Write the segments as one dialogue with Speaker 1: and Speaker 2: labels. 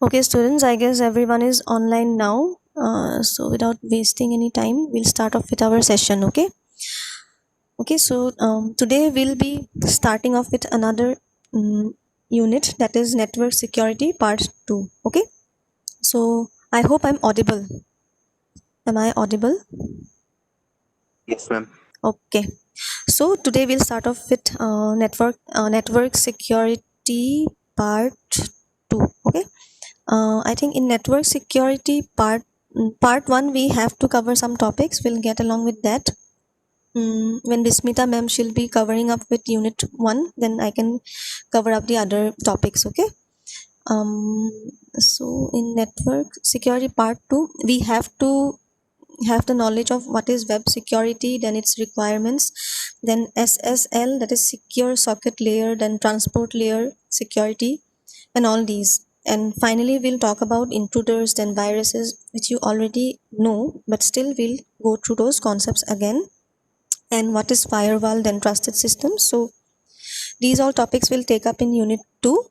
Speaker 1: Okay, students, I guess everyone is online now. So without wasting any time, we'll start off with our session. Okay, so today we'll be starting off with another unit, that is network security part 2. Okay, so I hope I'm audible. Am I audible?
Speaker 2: Yes, ma'am.
Speaker 1: Okay, so today we'll start off with network security part 2. Okay, I think in network security part 1 we have to cover some topics. We'll get along with that. When Bismita ma'am, she'll be covering up with unit 1, then I can cover up the other topics. Okay, um so in network security part 2 we have to have the knowledge of what is web security, then its requirements, then SSL, that is secure socket layer, then transport layer security, and all these. And finally, we'll talk about intruders, then viruses, which you already know, but still we'll go through those concepts again. And what is firewall, then trusted systems. So these all topics will take up in unit 2.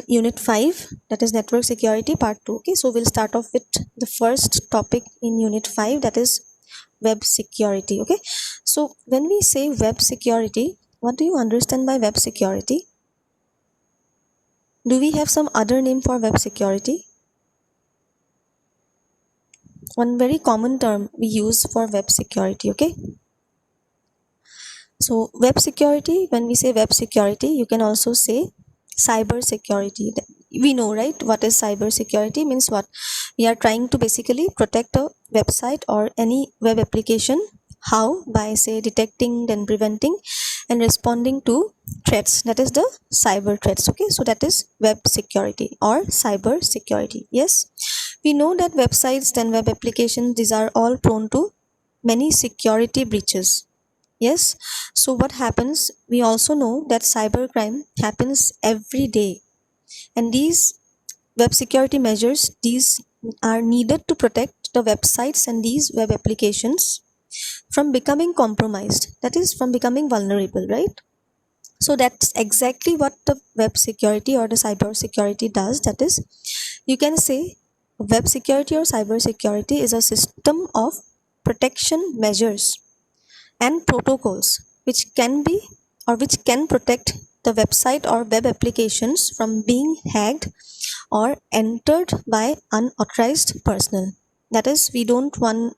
Speaker 1: Unit 5, that is network security part 2. Okay, so we'll start off with the first topic in unit 5, that is web security. Okay, so when we say web security, what do you understand by web security? Do we have some other name for web security? One very common term we use for web security. Okay, so web security, when we say web security, you can also say cyber security. We know, right, what is cyber security means. What we are trying to basically protect a website or any web application. How? By say detecting, then preventing and responding to threats, that is the cyber threats. Okay, so that is web security or cyber security. Yes, we know that websites, then web applications, these are all prone to many security breaches. Yes, so what happens, we also know that cybercrime happens every day, and these web security measures, these are needed to protect the websites and these web applications from becoming compromised, that is from becoming vulnerable, right? So that's exactly what the web security or the cyber security does. That is, you can say web security or cyber security is a system of protection measures and protocols which can be or which can protect the website or web applications from being hacked or entered by unauthorized personnel. That is, we don't want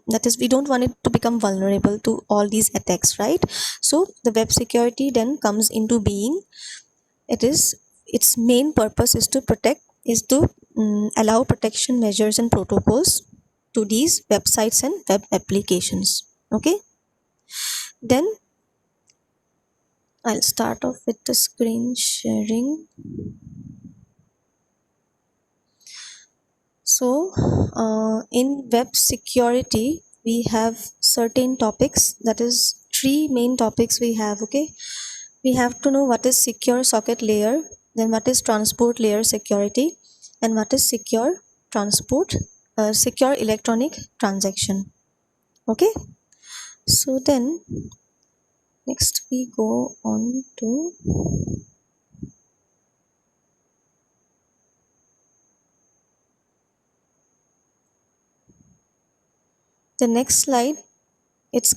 Speaker 1: it to become vulnerable to all these attacks, right? So the web security then comes into being. It is, its main purpose is to protect, is to allow protection measures and protocols to these websites and web applications. Okay, then I'll start off with the screen sharing. So, in web security, we have certain topics, that is, three main topics we have. Okay, we have to know what is secure socket layer, then what is transport layer security, and what is secure electronic transaction. Okay, so then next we go on to the next slide. It's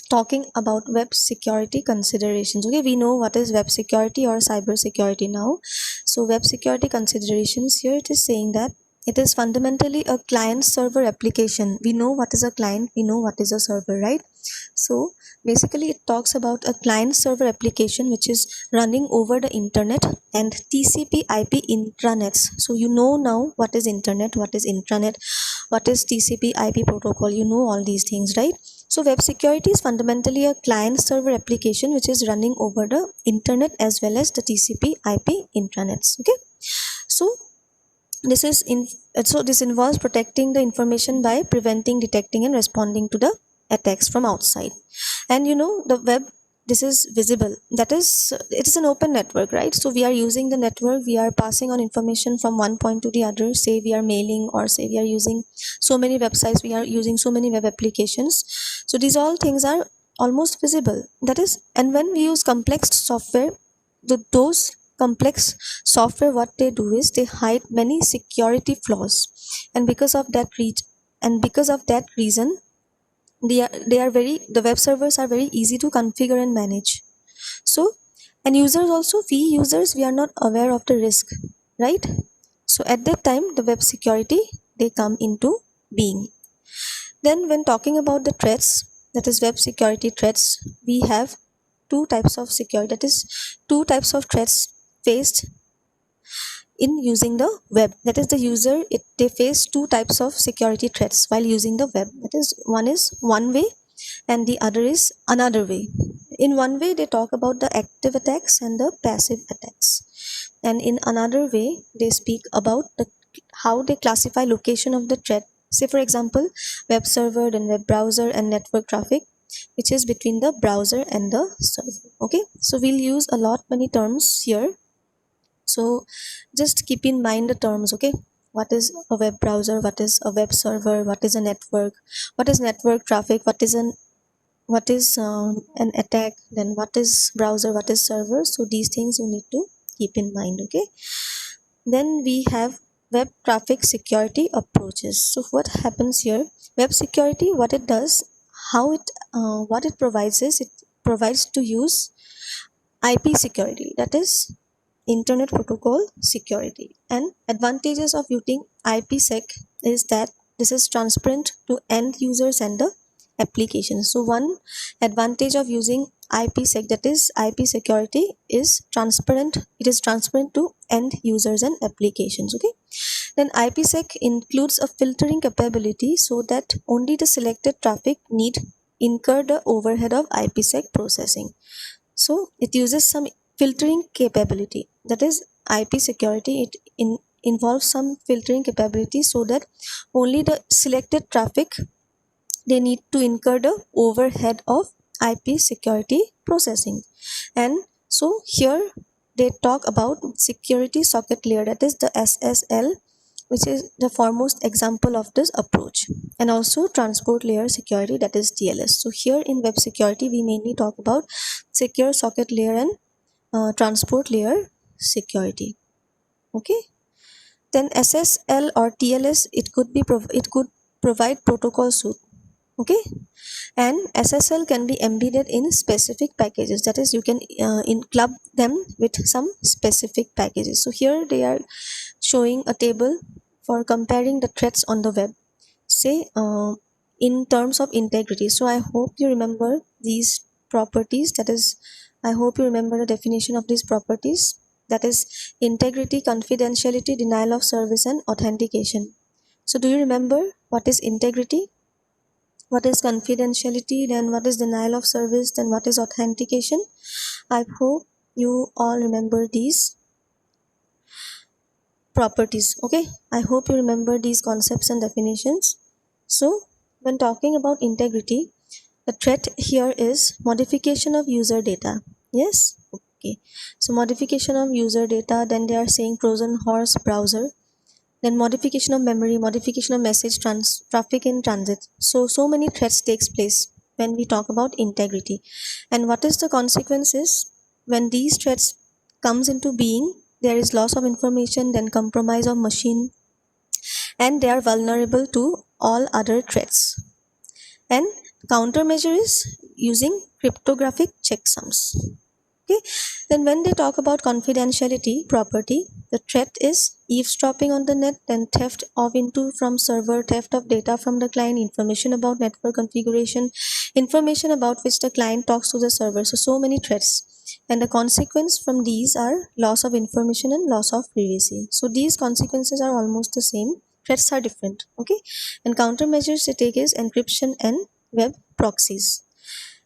Speaker 1: talking about web security considerations. Okay, we know what is web security or cyber security now. So web security considerations, here it is saying that it is fundamentally a client server application. We know what is a client, we know what is a server, right? So basically it talks about a client server application which is running over the internet and TCP IP intranets. So you know now what is internet, what is intranet, what is TCP IP protocol, you know all these things, right? So web security is fundamentally a client server application which is running over the internet as well as the TCP IP intranets. Okay, so this is in so this involves protecting the information by preventing, detecting and responding to the attacks from outside. And you know, the web, this is visible, that is, it is an open network, right? So we are using the network, we are passing on information from one point to the other. Say we are mailing, or say we are using so many websites, we are using so many web applications. So these all things are almost visible, that is, and when we use complex software, those complex software, what they do is they hide many security flaws, and because of that reason, the web servers are very easy to configure and manage. So, and users also, we users, we are not aware of the risk, right? So at that time, the web security, they come into being. Then when talking about the threats, that is web security threats, we have two types of security, that is two types of threats faced in using the web. That is the user, they face two types of security threats while using the web. That is, one is one way and the other is another way. In one way, they talk about the active attacks and the passive attacks, and in another way they speak about how they classify location of the threat. Say for example, web server, then web browser, and network traffic, which is between the browser and the server. Okay, so we'll use a lot many terms here, so just keep in mind the terms. Okay, what is a web browser, what is a web server, what is a network, what is network traffic, what is an attack, then what is browser, what is server. So these things you need to keep in mind. Okay, then we have web traffic security approaches. So what happens here, web security, what it does, what it provides is, it provides to use IP security, that is internet protocol security. And advantages of using IPsec is that this is transparent to end users and the application. So one advantage of using IPsec, that is IP security, is transparent. It is transparent to end users and applications. Okay, then IPsec includes a filtering capability so that only the selected traffic need incur the overhead of IPsec processing. So it uses some filtering capability, that is IP security, involves some filtering capability so that only the selected traffic, they need to incur the overhead of IP security processing. And so here they talk about security socket layer, that is the SSL, which is the foremost example of this approach, and also transport layer security, that is TLS. So here in web security, we mainly talk about secure socket layer and transport layer security. Okay, then SSL or TLS, it could provide protocol suite. Okay, and SSL can be embedded in specific packages, that is you can club them with some specific packages. So here they are showing a table for comparing the threats on the web, say in terms of integrity. So I hope you remember these properties, that is, I hope you remember the definition of these properties, that is integrity, confidentiality, denial of service, and authentication. So do you remember what is integrity, what is confidentiality, then what is denial of service, then what is authentication? I hope you all remember these properties. Okay, I hope you remember these concepts and definitions. So when talking about integrity, the threat here is modification of user data. Yes, okay, so modification of user data, then they are saying Trojan horse browser, then modification of memory, modification of message traffic in transit. So many threats takes place when we talk about integrity. And what is the consequences when these threats comes into being? There is loss of information, then compromise of machine, and they are vulnerable to all other threats. And countermeasure is using cryptographic checksums. Okay, then when they talk about confidentiality property, the threat is eavesdropping on the net, then theft of into from server, theft of data from the client, information about network configuration, information about which the client talks to the server. So many threats, and the consequence from these are loss of information and loss of privacy. So these consequences are almost the same, threats are different. Okay, and countermeasures they take is encryption and web proxies.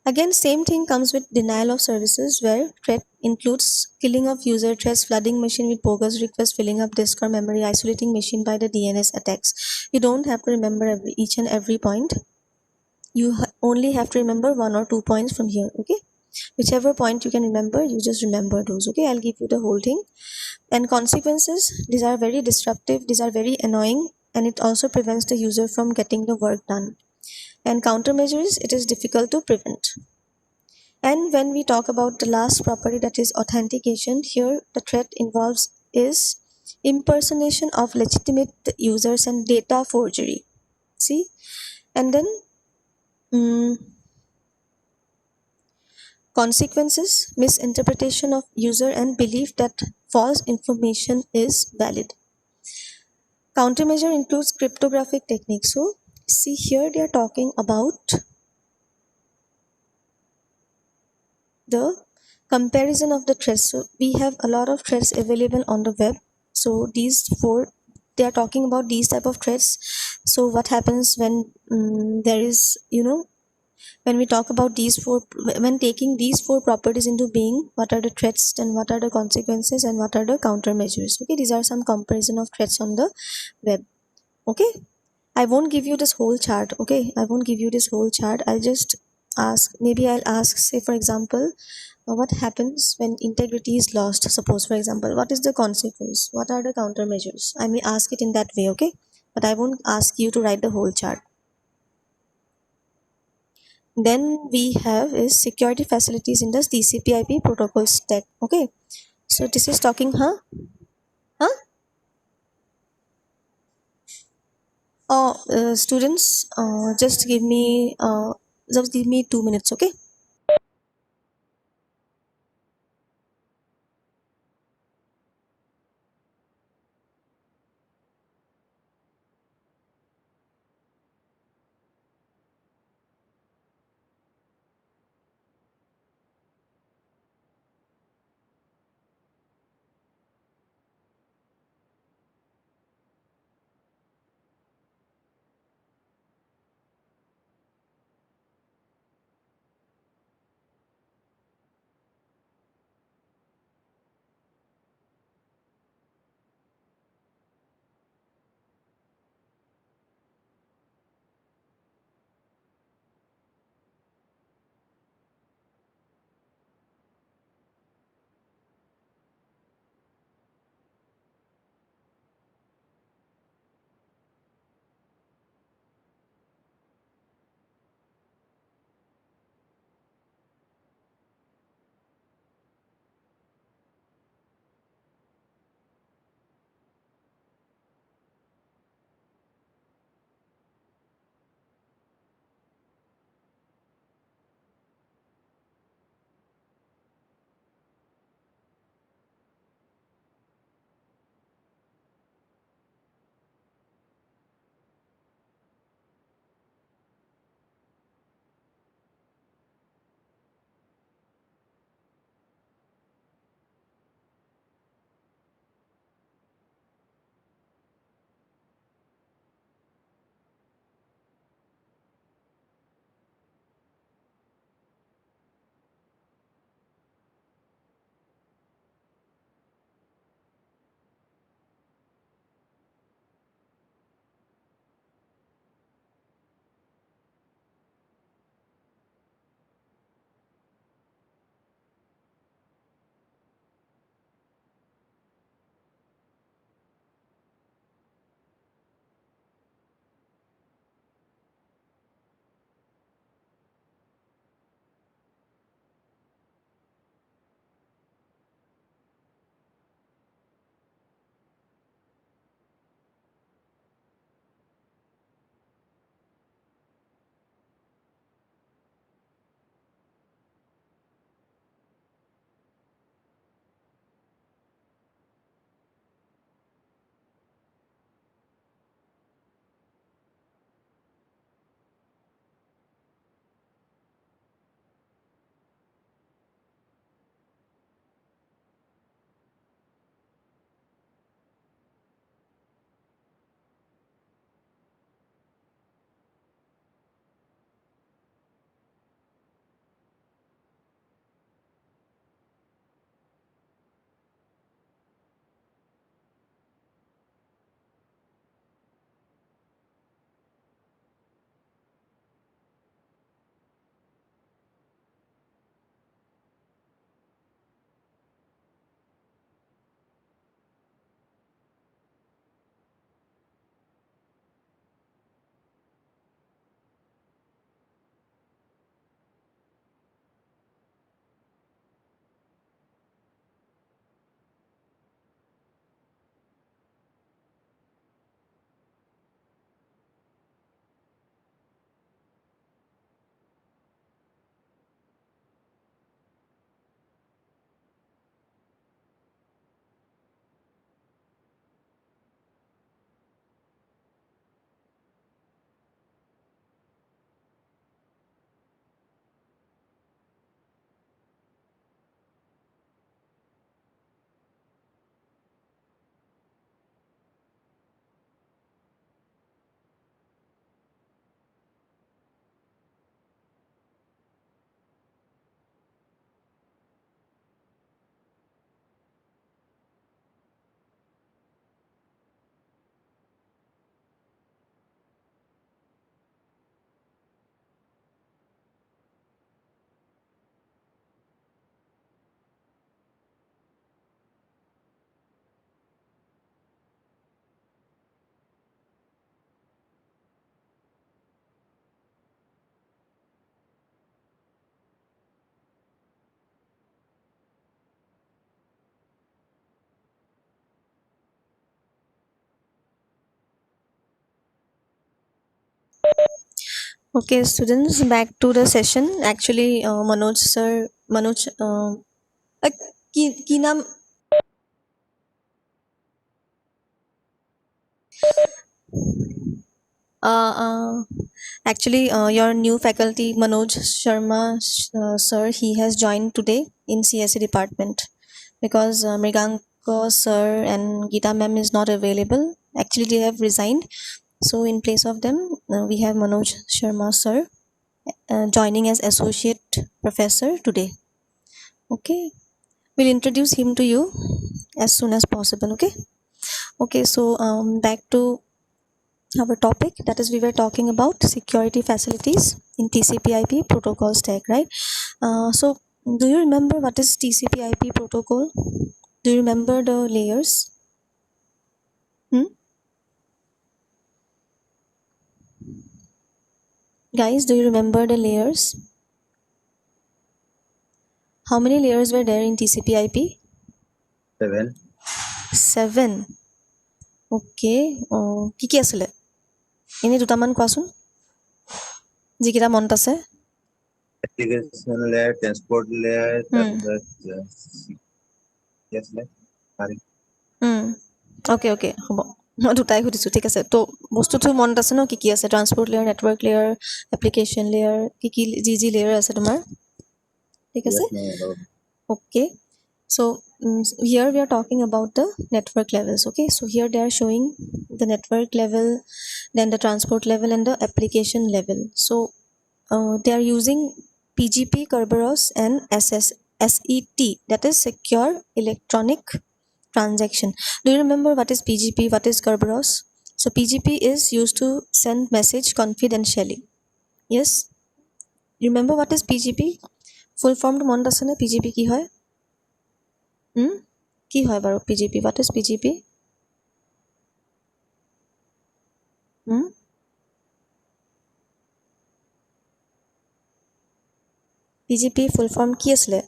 Speaker 1: Again, same thing comes with denial of services, where threat includes killing of user threats, flooding machine with bogus requests, filling up disk or memory, isolating machine by the DNS attacks. You don't have to remember each and every point. You only have to remember 1 or 2 points from here. Okay, whichever point you can remember, you just remember those. Okay, I'll give you the whole thing. And consequences, these are very disruptive, these are very annoying, and it also prevents the user from getting the work done. And countermeasures, it is difficult to prevent. And when we talk about the last property, that is authentication, here the threat involves is impersonation of legitimate users and data forgery. See, and then mm, consequences, misinterpretation of user and belief that false information is valid. Countermeasure includes cryptographic techniques. So, see here they are talking about the comparison of the threads. So, we have a lot of threads available on the web. So, these four, they are talking about these type of threads. So, what happens when there is, when we talk about these four, when taking these four properties into being, what are the threats and what are the consequences and what are the countermeasures? Okay, these are some comparison of threats on the web. Okay, I won't give you this whole chart. Okay, I won't give you this whole chart. I'll just ask, maybe I'll ask, say for example, what happens when integrity is lost? Suppose for example, what is the consequence? What are the countermeasures? I may ask it in that way. Okay, but I won't ask you to write the whole chart. Then we have is security facilities in the TCP/IP protocol stack. Okay, so this is talking, huh? Oh, students, just give me 2 minutes. Okay. Okay, students, back to the session. Actually, Manoj sir, Manoj, কি নাম? Actually, your new faculty, Manoj Sharma, sir, he has joined today in CSE department because Mriganko sir and Geeta ma'am is not available. Actually, they have resigned. So, in place of them, we have Manoj Sharma sir joining as associate professor today. Okay, we'll introduce him to you as soon as possible. Okay, so back to our topic, that is we were talking about security facilities in TCP/IP protocol stack, right? So do you remember what is TCP/IP protocol? Do you remember the layers? Guys, do you remember the layers? How many layers were there in TCP/IP?
Speaker 2: 7.
Speaker 1: 7. Okay, কি কি আছিলে এনে দুটামান কোৱাচোন যিকেইটা মনত আছে
Speaker 2: Application layer, transport layer, yes,
Speaker 1: okay okay হ'ব মই দুটাই সুধিছোঁ ঠিক আছে তো বস্তুটো মনত আছে ন কি কি আছে transport layer network layer application layer কি কি যি লেয়াৰ আছে তোমাৰ ঠিক আছে okay so here we are talking about the network levels. Okay, so here they are showing the network level, then the transport level and the application level. So they are using PGP, Kerberos and SET, that is secure electronic transaction. Do you remember what is PGP, what is Kerberos? So PGP is used to send message confidentially. Yes, you remember what is PGP? Full form to মনত আছে নে PGP কি হয় কি হয় বাৰু PGP? What is PGP? PGP full form কি আছিলে?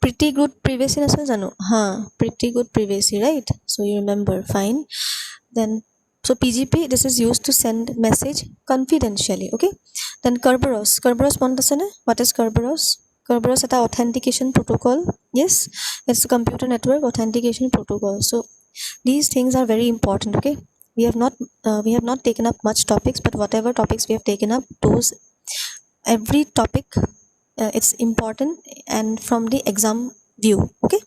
Speaker 1: Pretty good privacy নাছিল জানো? Pretty good privacy, right? So you remember, fine. Then so PGP, this is used to send message confidentially. Okay, then Kerberos মনত আছে নে? What is Kerberos? Kerberos এটা authentication protocol. Yes, it's a computer network authentication protocol. So these things are very important. Okay, we have not taken up much topics, but whatever topics we have taken up, those every topic it's important and from the exam view. Okay,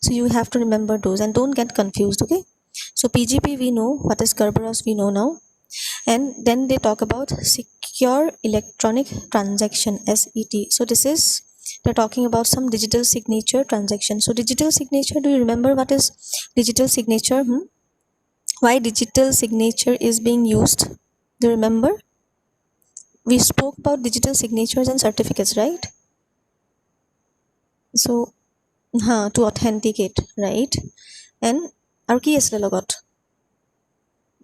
Speaker 1: so you have to remember those and don't get confused. Okay, so PGP we know, what is Kerberos we know now, and then they talk about secure electronic transaction, SET. So this is, they're talking about some digital signature transaction. So digital signature, do you remember what is digital signature? Why digital signature is being used? Do you remember? We spoke about digital signatures and certificates, right? So to authenticate, right? And আৰু কি আছিলে লগত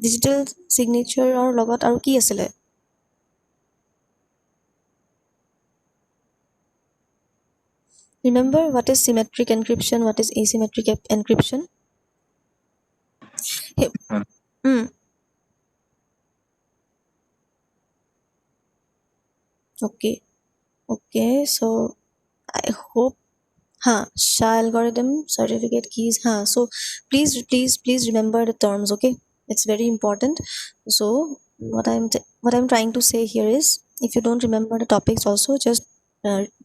Speaker 1: digital signature or লগত আৰু কি আছিলে? Remember what is symmetric encryption, what is asymmetric encryption? Okay, so I hope SHA algorithm, certificate keys. So please remember the terms. Okay, it's very important. So what I'm trying to say here is, if you don't remember the topics also, just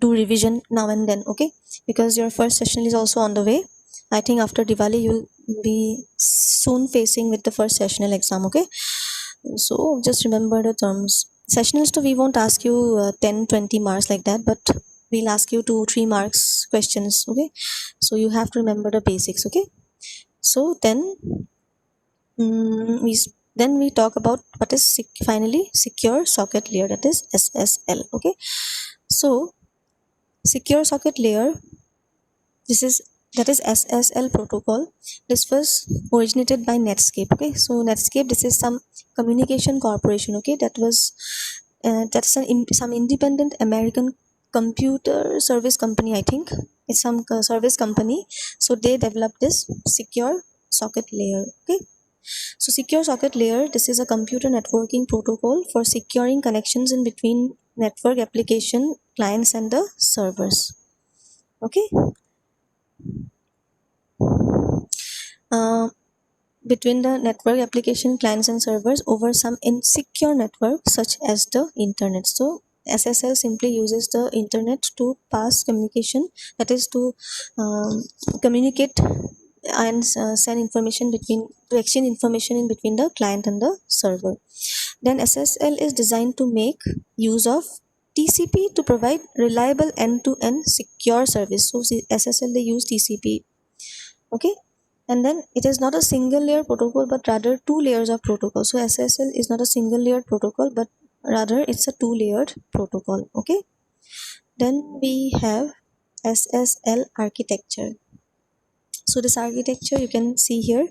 Speaker 1: do revision now and then. Okay, because your first session is also on the way. I think after Diwali you'll be soon facing with the first sessional exam. Okay, so just remember the terms. Sessionals too, we won't ask you 10-20 marks like that, but we'll ask you 2-3 marks questions. Okay, so you have to remember the basics. Okay, so then we talk about what is finally secure socket layer, that is SSL. Okay, so secure socket layer, that is SSL protocol. This was originated by Netscape. Okay, so Netscape, this is some communication corporation. Okay, that's some independent American computer service company. I think it's some service company. So they developed this secure socket layer. Okay, so secure socket layer, this is a computer networking protocol for securing connections in between network application clients and the servers. Okay, uh, between the network application clients and servers over some insecure network such as the internet. So SSL simply uses the internet to pass communication, that is to communicate and send information between, to exchange information in between the client and the server. Then SSL is designed to make use of TCP to provide reliable end-to-end secure service. So SSL, they use TCP. Okay, and then it is not a single layer protocol but rather two layers of protocol. So SSL is not a single layered protocol but rather it's a two layered protocol. Okay, then we have SSL architecture. So this architecture you can see here,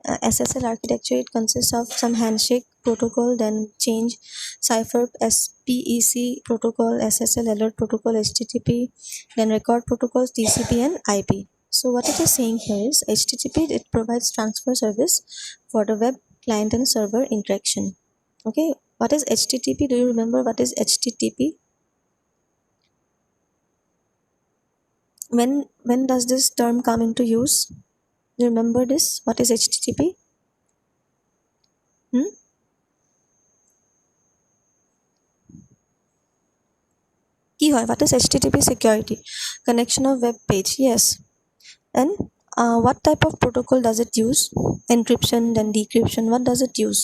Speaker 1: SSL architecture, it consists of some handshake protocol, then change, cipher, SPEC protocol, SSL alert protocol, HTTP, then record protocols, TCP and IP. So what it is saying here is HTTP, it provides transfer service for the web client and server interaction. Okay, what is HTTP? Do you remember what is HTTP? When does this term come into use? You remember this? What is HTTP? কি হয়, what is HTTP? Security, connection of web page. Yes, and what type of protocol does it use? Encryption, then decryption. What does it use?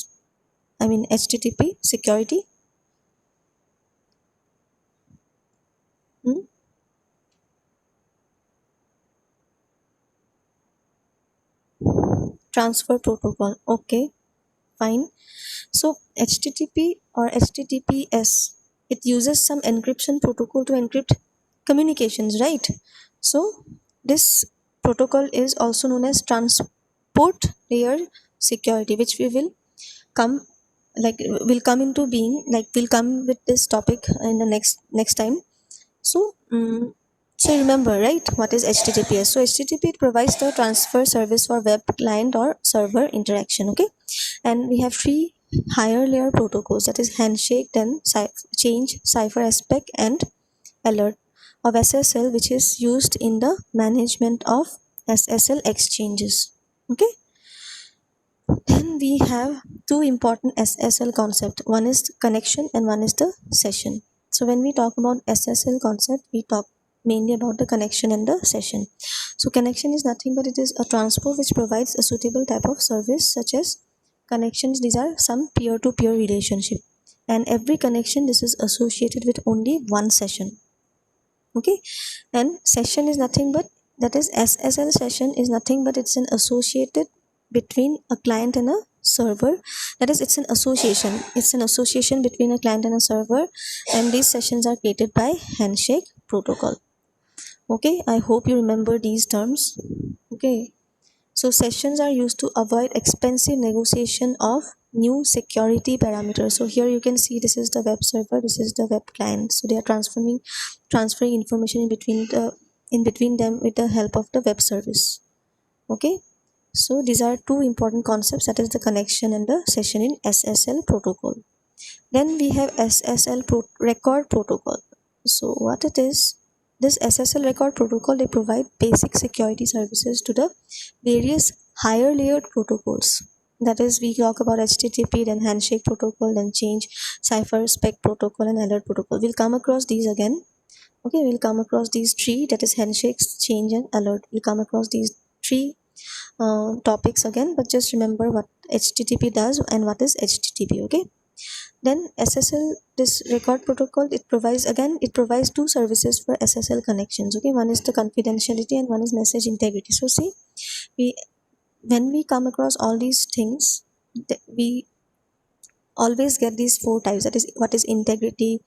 Speaker 1: I mean HTTP security. Transfer protocol. Okay, fine. So HTTP or HTTPS, it uses some encryption protocol to encrypt communications, right? So this protocol is also known as transport layer security, which we will come, like will come into being, like we'll come with this topic in the next time. So so remember, right, what is HTTPS? So HTTP, it provides the transfer service for web client or server interaction. Okay, and we have three higher layer protocols, that is handshake, then change, cipher, aspect and alert of SSL, which is used in the management of SSL exchanges. Okay, then we have two important SSL concept. One is connection and one is the session. So when we talk about SSL concept, we talk mainly about the connection and the session. So connection is nothing but it is a transport which provides a suitable type of service, such as connections. These are some peer-to-peer relationship, and every connection, this is associated with only one session. Okay, and session is nothing but, that is SSL session is nothing but it's an associated between a client and a server. That is, it's an association between a client and a server, and these sessions are created by handshake protocol. Okay, I hope you remember these terms. Okay, so sessions are used to avoid expensive negotiation of new security parameters. So here you can see, this is the web server, this is the web client. So they are transferring information in between them with the help of the web service. Okay, so these are two important concepts, that is the connection and the session in SSL protocol. Then we have SSL record protocol. So what it is, this SSL record protocol, they provide basic security services to the various higher layered protocols. That is, we talk about HTTP, then handshake protocol, then change, cipher, spec protocol and alert protocol. We'll come across these again. Okay, we'll come across these three, that is handshakes, change and alert. We'll come across these three topics again, but just remember what HTTP does and what is HTTP. Okay, then SSL, this record protocol, it provides two services for SSL connections. Okay, one is the confidentiality and one is message integrity. So see, when we come across all these things, we always get these four types, that is what is integrity,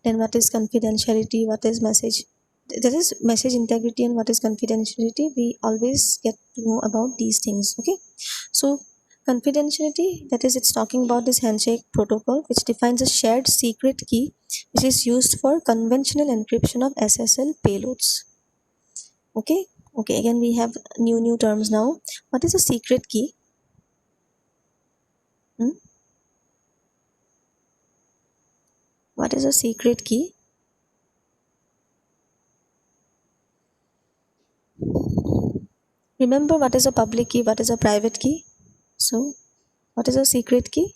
Speaker 1: then what is confidentiality, what is message, that is message integrity, and what is confidentiality. We always get to know about these things. Okay, so confidentiality, that is, it's talking about this handshake protocol, which defines a shared secret key which is used for conventional encryption of SSL payloads. Okay, Okay, again we have new terms now. What is a secret key? What is a secret key? Remember what is a public key, what is a private key? So what is a secret key?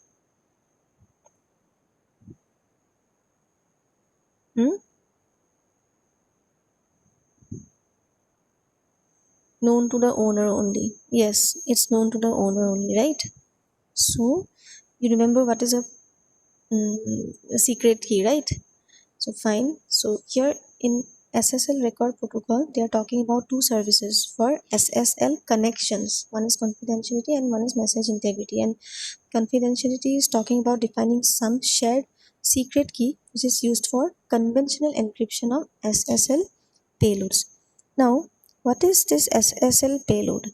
Speaker 1: Known to the owner only. Yes, it's known to the owner only, right? So you remember what is a secret key, right? So fine. So here in SSL record protocol, they are talking about two services for SSL connections. One is confidentiality and one is message integrity. And confidentiality is talking about defining some shared secret key which is used for conventional encryption of SSL payloads. Now, what is this SSL payload?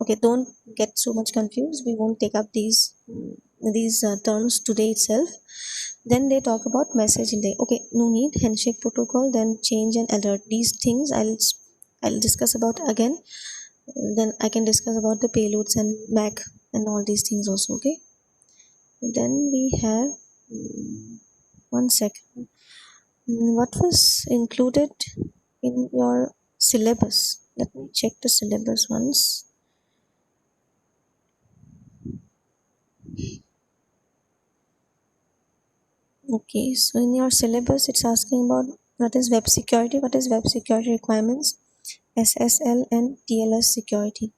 Speaker 1: Okay, don't get so much confused. We won't take up these terms today itself. Then they talk about message integrity. Okay, no need. Handshake protocol, then change and alert. These things I'll discuss about again. Then I can discuss about the payloads and MAC and all these things also. Okay. Then we have one second. What was included in your syllabus? Let me check the syllabus once. Okay, so in your syllabus, it's asking about what is web security requirements, SSL and TLS security.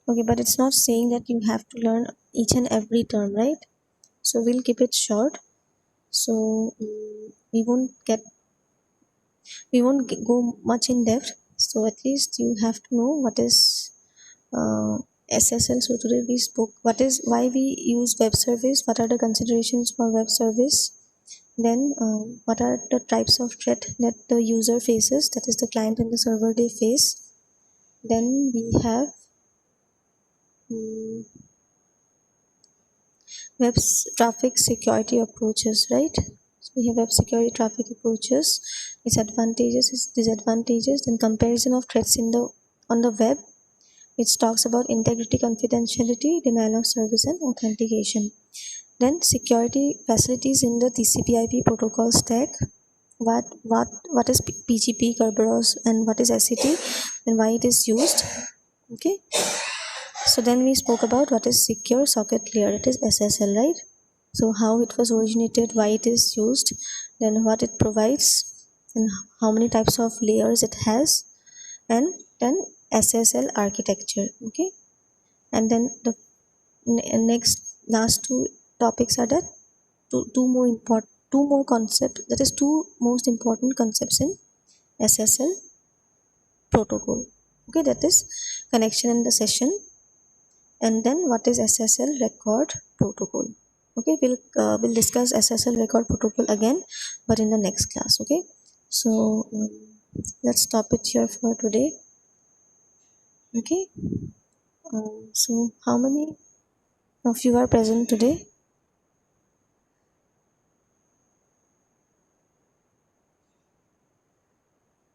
Speaker 1: Okay, but it's not saying that you have to learn each and every term, right? So we'll keep it short. So we won't go much in depth. So at least you have to know what is SSL. So today we spoke why we use web service, what are the considerations for web service, then what are the types of threat that the user faces, that is the client and the server they face. Then we have web traffic security approaches, right? So we have web security traffic approaches, its advantages, its disadvantages, then comparison of threats on the web. It talks about integrity, confidentiality, denial of service, and authentication. Then security facilities in the TCP/IP protocol stack. What is PGP, Kerberos, and what is SCT, and why it is used. Okay. So then we spoke about what is secure socket layer. It is SSL, right? So how it was originated, why it is used, then what it provides, and how many types of layers it has, and then SSL architecture. Okay. And then the next last two topics are that two more concepts, that is two most important concepts in SSL protocol. Okay, that is connection and the session, and then what is SSL record protocol. Okay, we'll discuss SSL record protocol again, but in the next class. Okay, so let's stop it here for today. Okay, so how many of you are present today?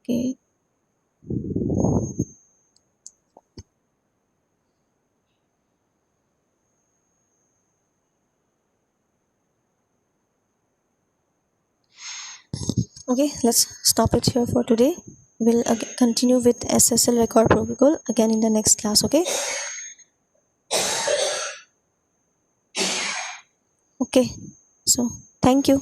Speaker 1: Okay. Okay, let's stop it here for today. We'll continue with SSL record protocol again in the next class. Okay. Okay, so thank you.